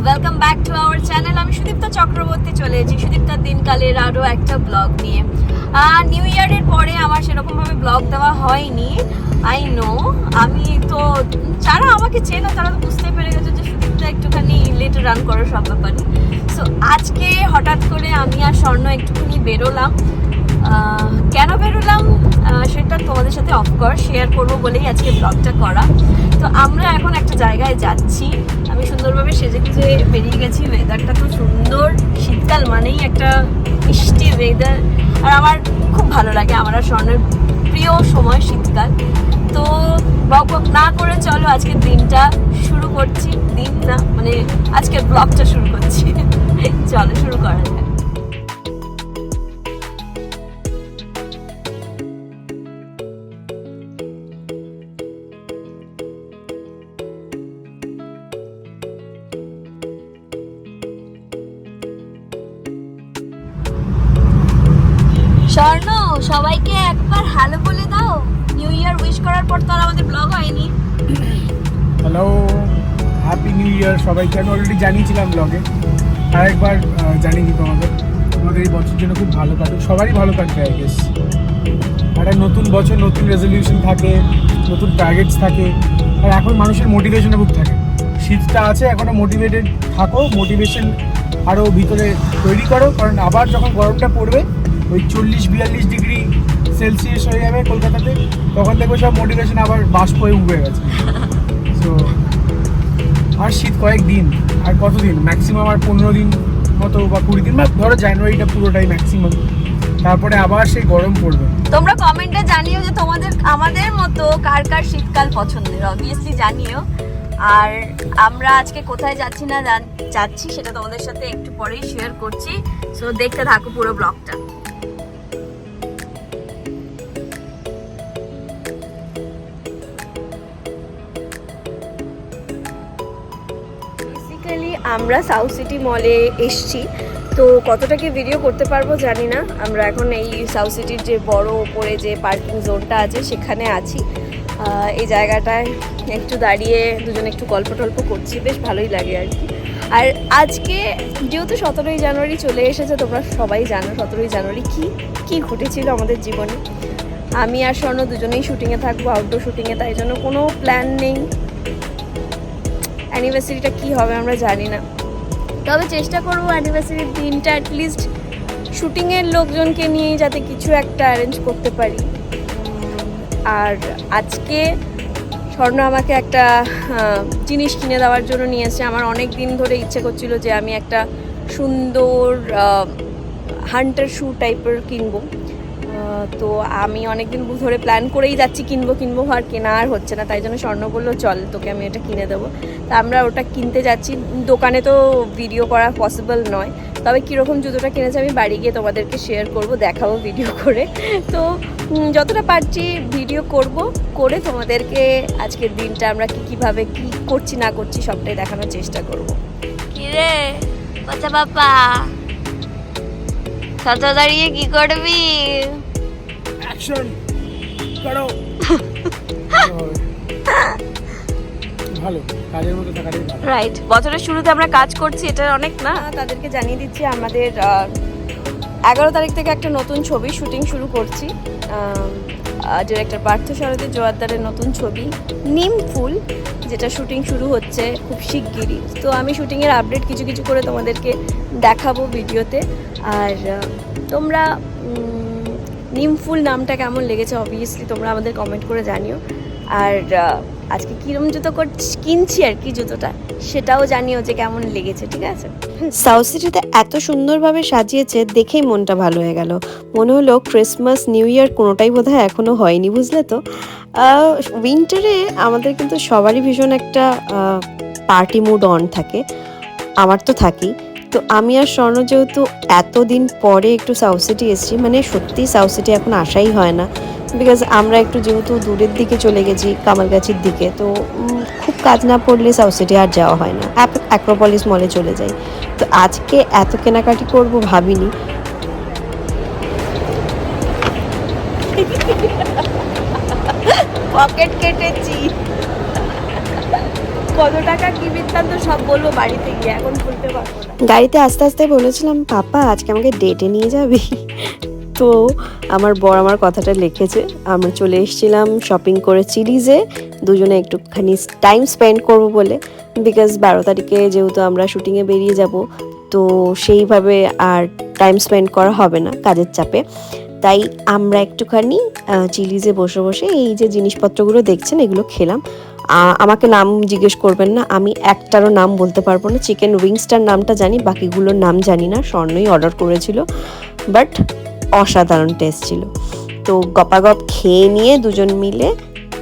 Welcome back to our channel. আমি সুদীপ্তা চক্রবর্তী চলে এসেছি সুদীপ্তার দিনকালের আরও একটা ব্লগ নিয়ে। নিউ ইয়ারের পরে আমার সেরকমভাবে ব্লগ দেওয়া হয়নি। আই নো, আমি তো যারা আমাকে চেনো তারা তো বুঝতে পেরে গেছে যে সুদীপ্তা একটুখানি লেট রান করো সব ব্যাপারে। সো আজকে হঠাৎ করে আমি আর স্বর্ণ একটুখানি বেরোলাম। কেন বেরোলাম সেটা তোমাদের সাথে অফকোর্স শেয়ার করবো বলেই আজকে ব্লগটা করা। তো আমরা এখন একটা জায়গায় যাচ্ছি। আমি সুন্দরভাবে সেজে গুজে বেরিয়ে গেছি। ওয়েদারটা তো সুন্দর, শীতকাল মানেই একটা মিষ্টি ওয়েদার, আর আমার খুব ভালো লাগে। আমার আর স্বর্ণের প্রিয় সময় শীতকাল। তো বক বক না করে চলো আজকের দিনটা শুরু করছি। দিন না মানে আজকের ব্লগটা শুরু করছি। চলো শুরু করা যাক। স্বর্ণ, সবাইকে একবার হ্যালো বলে দাও। নিউ ইয়ার উইশ করার পর তো আর আমাদের ব্লগ হয়নি। হ্যালো, হ্যাপি নিউ ইয়ার সবাইকে। আমি অলরেডি জানিয়েছিলাম ব্লগে, আরেকবার জানিয়ে দিই তোমাদের এই বছর জন্য খুব ভালো কাটুক, সবারই ভালো কাটবে আই গেস। একটা নতুন বছর, নতুন রেজলিউশন থাকে, নতুন টার্গেটস থাকে, আর এখন মানুষের মোটিভেশনও খুব থাকে। শীতটা আছে, এখনও মোটিভেটেড থাকো, মোটিভেশন আরও ভিতরে তৈরি করো, কারণ আবার যখন গরমটা পড়বে ওই 40-42 ডিগ্রি সেলসিয়াস হয়ে যাবে কলকাতাতে, তখন দেখবো সব মোটিভেশন আবার বাষ্প হয়ে উঠে গেছে। তো আর শীত কয়েকদিন, আর কতদিন, ম্যাক্সিমাম আর 15 দিন মতো বা 20 দিন, বা ধরো জানুয়ারিটা পুরোটাই ম্যাক্সিমাম, তারপরে আবার সেই গরম পড়বে। তোমরা কমেন্টে জানিও যে তোমাদের আমাদের মতো কার কার শীতকাল পছন্দের, অবভিয়াসলি জানিও। আর আমরা আজকে কোথায় যাচ্ছি না যাচ্ছি সেটা তোমাদের সাথে একটু পরেই শেয়ার করছি। সো দেখতে থাকো পুরো ব্লগটা। আমরা সাউথ সিটি মলে এসছি, তো কতটা কি ভিডিও করতে পারবো জানি না। আমরা এখন এই সাউথ সিটির যে বড় ওপরে যে পার্কিং জোনটা আছে সেখানে আছি। এই জায়গাটায় একটু দাঁড়িয়ে দুজনে একটু গল্প টল্প করছি, বেশ ভালোই লাগে আর কি। আর আজকে যেহেতু 17ই জানুয়ারি চলে এসেছে, তোমরা সবাই জানো 17ই জানুয়ারি কি ঘটেছিল আমাদের জীবনে। আমি আর স্বর্ণ দুজনেই শুটিংয়ে থাকবো, আউটডোর শুটিংয়ে, তাই জন্য কোনো প্ল্যান নেই। অ্যানিভার্সারিটা কী হবে আমরা জানি না, তবে চেষ্টা করবো অ্যানিভার্সারির দিনটা অ্যাটলিস্ট শুটিংয়ের লোকজনকে নিয়েই যাতে কিছু একটা অ্যারেঞ্জ করতে পারি। আর আজকে স্বর্ণ আমাকে একটা জিনিস কিনে দেওয়ার জন্য নিয়ে এসেছে। আমার অনেক দিন ধরে ইচ্ছে করছিল যে আমি একটা সুন্দর হান্টার শ্যু টাইপের কিনবো। তো আমি অনেকদিন ধরে প্ল্যান করেই যাচ্ছি কিনবো, আর কেনা আর হচ্ছে না। তাই জন্য স্বর্ণ বললো চল তোকে আমি এটা কিনে দেবো। তা আমরা ওটা কিনতে যাচ্ছি। দোকানে তো ভিডিও করা পসিবল নয়, তবে কীরকম জুতোটা কিনেছে আমি বাড়ি গিয়ে তোমাদেরকে শেয়ার করব, দেখাবো ভিডিও করে। তো যতটা পারছি ভিডিও করে তোমাদেরকে আজকের দিনটা আমরা কীভাবে কী করছি না করছি সবটাই দেখানোর চেষ্টা করব। কি রে বাচ্চা বাবা, সাথে দাঁড়িয়ে কি করবি? অ্যাকশন করো। ভালো কাজের মতো থাকাটাই ভালো, রাইট। বছরের শুরুতে আমরা কাজ করছি, এটা অনেক না। তাদেরকে জানিয়ে দিচ্ছি আমাদের 11 তারিখ থেকে একটা নতুন ছবি শুটিং শুরু করছি। ডিরেক্টর পার্থ সারথী জোয়ারদারের নতুন ছবি নিম ফুল, যেটা শুটিং শুরু হচ্ছে খুব শিগগিরই। তো আমি শুটিংয়ের আপডেট কিছু কিছু করে তোমাদেরকে দেখাবো ভিডিওতে। আর তোমরা নিমফুল নামটা কেমন লেগেছে অবভিয়াসলি তোমরা আমাদের কমেন্ট করে জানিও। আর আজকে কীরকম জুতো কিনছি আর কি, জুতোটা সেটাও জানিও যে কেমন লেগেছে, ঠিক আছে? সাউথ সিটিতে এত সুন্দরভাবে সাজিয়েছে, দেখেই মনটা ভালো হয়ে গেল। মনে হলো ক্রিসমাস নিউ ইয়ার কোনোটাই বোধহয় এখনও হয়নি, বুঝলে তো। উইন্টারে আমাদের কিন্তু সবারই ভীষণ একটা পার্টি মুড অন থাকে, আমার তো থাকেই। তো আমি আর স্বর্ণ যেহেতু এতদিন পরে একটু সাউথ সিটি এসেছি, মানে সত্যিই সাউথ সিটি এখন আসাই হয় না, বিকজ আমরা একটু যেহেতু দূরের দিকে চলে গেছি কামালগাছির দিকে, তো খুব কাজ না পড়লে সাউথ সিটি আর যাওয়া হয় না, অ্যাক্রোপলিস মলে চলে যাই। তো আজকে এত কেনাকাটি করব ভাবিনি। পকেট কেটেছি। কত টাকা কি বৃত্তান্ত সব বলবো বাড়িতে গিয়ে, এখন বলতে পারবো না। গাড়িতে আস্তে আস্তে বলেছিলাম পাপা আজকে আমাকে ডেটে নিয়ে যাবি, তো আমার বর আমার কথাটা লিখেছে। আমরা চলে এসেছিলাম শপিং করে চিলিজে, দুজনে একটুখানি টাইম স্পেন্ড করব বলে, বিকজ 12 তারিখে যেহেতু আমরা শুটিংয়ে বেরিয়ে যাব, তো সেইভাবে আর টাইম স্পেন্ড করা হবে না কাজের চাপে। তাই আমরা একটুখানি চিলিজে বসে বসে এই যে জিনিসপত্রগুলো দেখছেন এগুলো খেলাম। আমাকে নাম জিজ্ঞেস করবেন না, আমি একটারও নাম বলতে পারবো না। চিকেন উইংসটার নামটা জানি, বাকিগুলোর নাম জানি না। স্বর্ণই অর্ডার করেছিল, বাট অসাধারণ টেস্ট ছিল। তো গপাগপ খেয়ে নিয়ে দুজন মিলে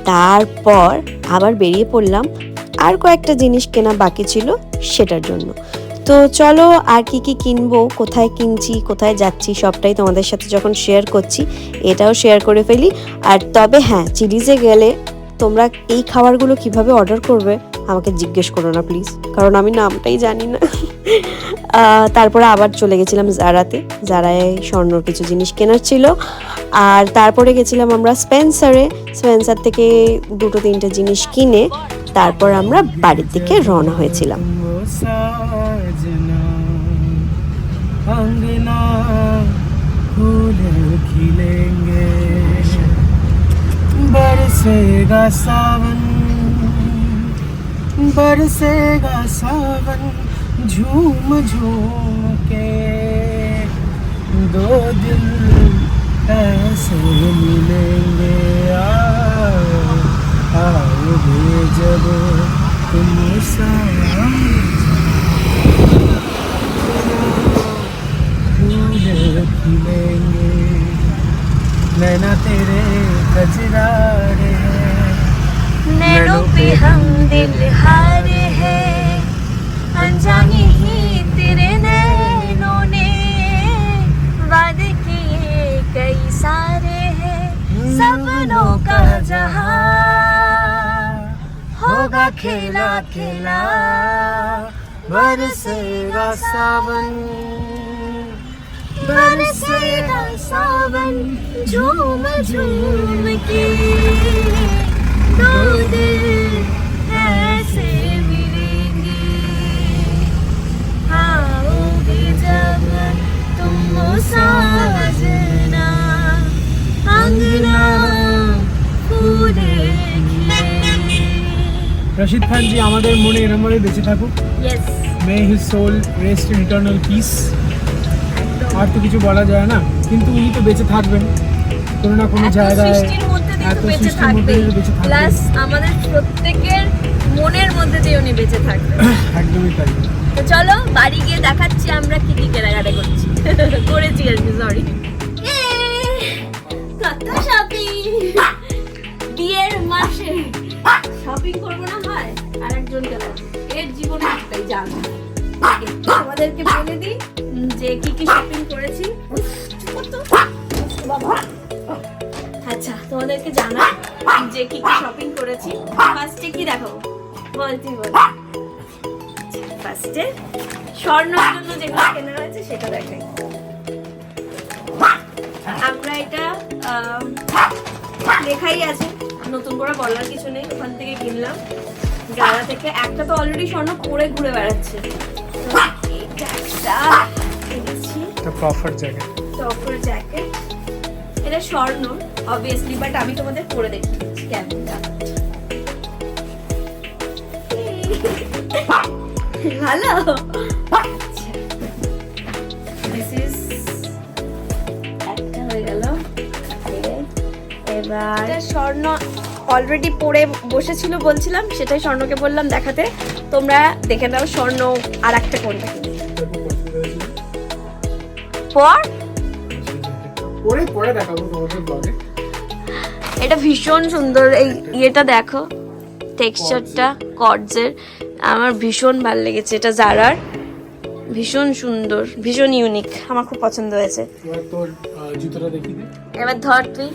তারপর আবার বেরিয়ে পড়লাম আর কয়েকটা জিনিস কেনা বাকি ছিল সেটার জন্য। তো চলো আর কি কি কিনবো, কোথায় কিনছি, কোথায় যাচ্ছি সবটাই তোমাদের সাথে যখন শেয়ার করছি এটাও শেয়ার করে ফেলি। আর তবে হ্যাঁ, চিলিজে গেলে তোমরা এই খাবারগুলো কিভাবে অর্ডার করবে আমাকে জিজ্ঞেস করো না প্লিজ, কারণ আমি নামটাই জানি না। তারপরে আবার চলে গেছিলাম জারাতে, জারায় স্বর্ণর কিছু জিনিস কেনার ছিল। আর তারপরে গেছিলাম আমরা স্পেন্সারে, স্পেন্সার থেকে 2-3টে জিনিস কিনে তারপর আমরা বাড়ির দিকে রওনা হয়েছিলাম। बरसेगा सावन, बरसेगा सावन, झूम झूम के दो दिल ऐसे मिलेंगे, आओगे जब तुम फूल खिलेंगे, नैना तेरे कजरारे हैं, नैनों पे हम दिल हारे हैं, अनजाने ही तेरे नैनों ने वादे किए कई सारे हैं, सपनों का जहां होगा खेला खेला, बरसेगा सावन, बरसेगा सावन, झूम झूम के दो दिल ऐसे मिलेंगे, आओगे जब तुम साजना, अंगना फूल खिलेंगे। रशीद खान जी আমাদের মনে এরমভাবে বেঁচে থাকুক। Yes, may his soul rest in eternal peace. আর তো কিছু বলা যায় না, কিন্তু উনি তো বেঁচে থাকবেন কোনো না কোনো জায়গায়, সৃষ্টির মধ্যে দিয়ে তো এত বেঁচে সৃষ্টির মধ্যে থাকবে, দিয়ে বেঁচে থাকবেন। প্লাস আমাদের প্রত্যেকের মনের মধ্যে দিয়ে উনি বেঁচে থাকবে। একদমই তাই। তো চলো বাড়ি গিয়ে দেখাচ্ছি আমরা কি কি কেনাকাটা করছি, করেছি আর কি, সরি। কত শপিং, বিয়ের মাসে শপিং করবো না হয় আর একজনকে লাগবে, এর জীবনে একটাই জানো। তোমাদেরকে বলে দিই যে কি কি শপিং করেছি। আচ্ছা, তোমাদেরকে জানাই যে কি কি শপিং করেছি। ফার্স্টে কি দেখাবো বল, তুই বল। ফার্স্টে স্বর্ণের জন্য যেগুলো কেনা হয়েছে সেটা দেখাই। আমরা এটা লেখাই আছে, নতুন করে বলার কিছু নেই, ওখান থেকে কিনলাম জারা থেকে। একটা তো অলরেডি স্বর্ণ পরে ঘুরে বেড়াচ্ছে, তো এটা একটা কিনেছি, এটা প্রপার জ্যাকেট, টপার জ্যাকেট। এটা স্বর্ণ অবভিয়াসলি, বাট আমি তোমাদের পরে দেখিয়েছি কেমন জ্যাকেট। ভালো। দিস ইজ একটা হয়ে গেল। এবার স্বর্ণ অলরেডি পরে বসেছিল বলছিলাম, সেটাই স্বর্ণকে বললাম দেখাতে। তোমরা দেখে নাও স্বর্ণ আর একটা কোনটা কিনে পর পরে পরে দেখাবো তোমাদের ব্লগে। এটা ভীষণ সুন্দর, এই ইয়েটা দেখো, টেক্সচারটা কর্ডসের, আমার ভীষণ ভালো লেগেছে। এটা জারার, ভীষণ সুন্দর, ভীষণ ইউনিক, আমার খুব পছন্দ হয়েছে। এবার তোর জুতোটা দেখি দে। এবার ধর তুই,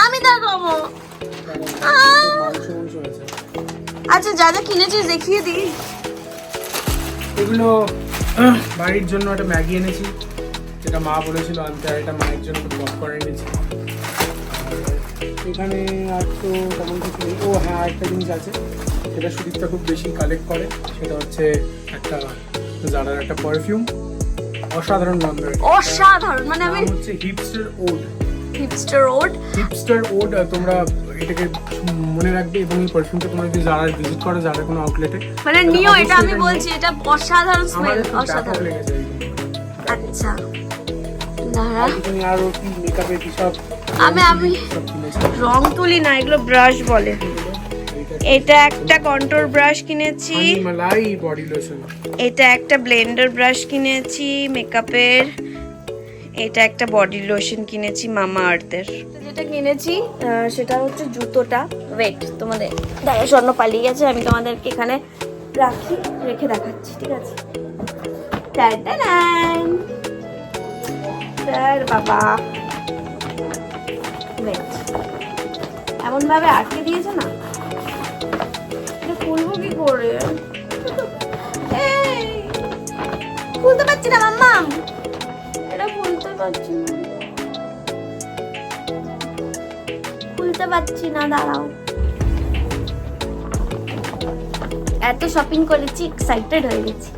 আমি দেখাবো। আচ্ছা, যা যা কিনেছিস দেখিয়ে দিই। এগুলো বাড়ির জন্য একটা ম্যাগি এনেছি, যেটা মা বলেছিল আনতে, আর এটা মায়ের জন্য একটা পপকর্ন এনেছি। এখানে আর তো তেমন কিছু নেই। ও হ্যাঁ, একটা জিনিস আছে, যেটা সুদীপটা খুব বেশি কালেক্ট করে সেটা হচ্ছে একটা জারার একটা পারফিউম, অসাধারণ গন্ধ। অসাধারণ, মানে আমি নাম হচ্ছে হিপস্টার ওড। হিপস্টার ওড তোমরা এটাকে মনে রাখবে, এবং এই পারফিউমটা তোমরা যদি জারা ভিজিট করো, জারা কোনো আউটলেটে, মানে নিও, এটা আমি বলছি, এটা অসাধারণ স্মেল, আমার অসাধারণ। লেগেছে। আচ্ছা দাঁড়া, তুমি আরো কি মেকআপের কি সব আমি সব কিনেছো? রং তুলি না, এগুলো ব্রাশ বলে। এটা একটা কন্ট্রোর ব্রাশ কিনেছি, মালাই বডি লোশন। এটা একটা ব্লেন্ডার ব্রাশ কিনেছি মেকআপের, এটা একটা বডি লোশন কিনেছি মামা আর্থের। যেটা কিনেছি সেটা হচ্ছে জুতোটা। ওয়েট, তোমাদের দাদা স্বর্ণ পালিয়ে গেছে, আমি তোমাদেরকে এখানে রেখে দেখাচ্ছি, ঠিক আছে? স্যার বাবা, ওয়েট, এমন ভাবে আটকে দিয়েছে না, এটা খুলবো কি করে? এই, খুলতে পারছি না মাম্মা, এটা খুলতে পারছি না, দাঁড়াও। এত শপিং করেছি, এক্সাইটেড হয়ে গেছি।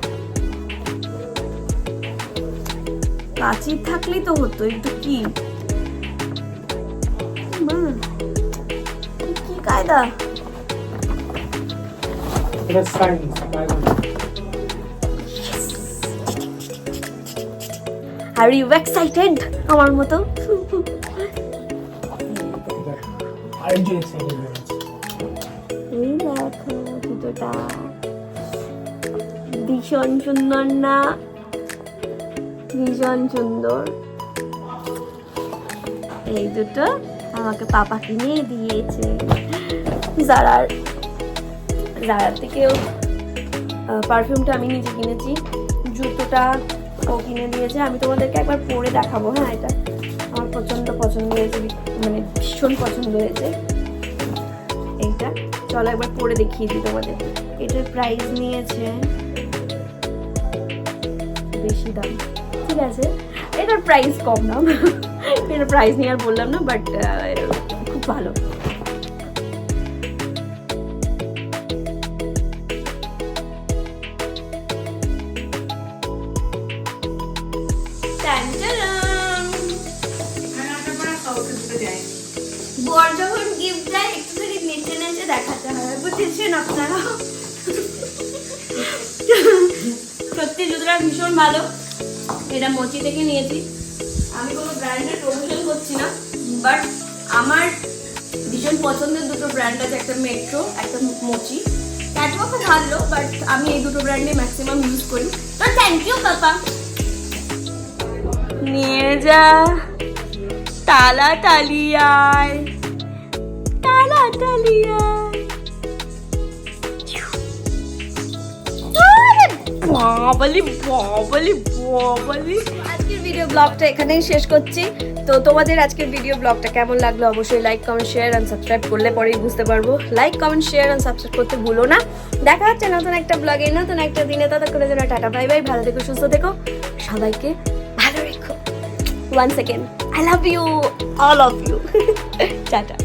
কাছে থাকলেই তো হতো, একটু কি মা, কি কায়দা। এটা সায়েন্স Are you excited? আমার মতো। আর যে এক্সাইটেড হয়ে গেছে। এই দেখো জুতোটা ভীষণ সুন্দর না? ভীষণ সুন্দর। এই দুটো আমাকে পাপা কিনে দিয়েছে জারার থেকেও। পারফিউমটা আমি নিজে কিনেছি, জুতোটা ও কিনে দিয়েছে। আমি তোমাদেরকে একবার পরে দেখাবো। হ্যাঁ, এটা আমার প্রচন্ড পছন্দ হয়েছে, মানে ভীষণ পছন্দ হয়েছে এইটা। চলো একবার পরে দেখিয়ে দিই তোমাদের। এটার প্রাইস নিয়েছে বেশি দাম, ঠিক আছে, এটার প্রাইস কম দাম। এটার প্রাইস নিয়ে আর বললাম না, বাট খুব ভালো। বর যখন গিফট দেয় একটুখানি নেচে নেচে দেখাতে হয়, বুঝেছেন আপনারা? সত্যি জুতোটা ভীষণ ভালো। এটা মোচি থেকে নিয়েছি। আমি কোনো ব্র্যান্ডের প্রমোশন করছি না, বাট আমার ভীষণ পছন্দের দুটো ব্র্যান্ড আছে, একটা মেট্রো, একটা মোচি। ক্যাটওয়াকও ভালো, বাট আমি এই দুটো ব্র্যান্ডে ম্যাক্সিমাম ইউজ করি। তো থ্যাংক ইউ পাপা। নিয়ে যা, তালা তালিয়ায়, তালা তালিয়ায়। বাবালি বাবালি বাবালি। আজকের ভিডিও ব্লগটা এখানেই শেষ করছি। তো তোমাদের আজকের ভিডিও ব্লগটা কেমন লাগলো অবশ্যই like, comment, share and subscribe করলে পরেই বুঝতে পারবো। Like, comment, share and subscribe করতে ভুলো না। দেখা হচ্ছে নতুন একটা ব্লগে, নতুন একটা দিনে। ততক্ষণের জন্য টাটা, বাই বাই। ভালো থেকো, সুস্থ থেকো, সবাইকে ভালো রেখো। 1 second, I love you, all of you. Tata.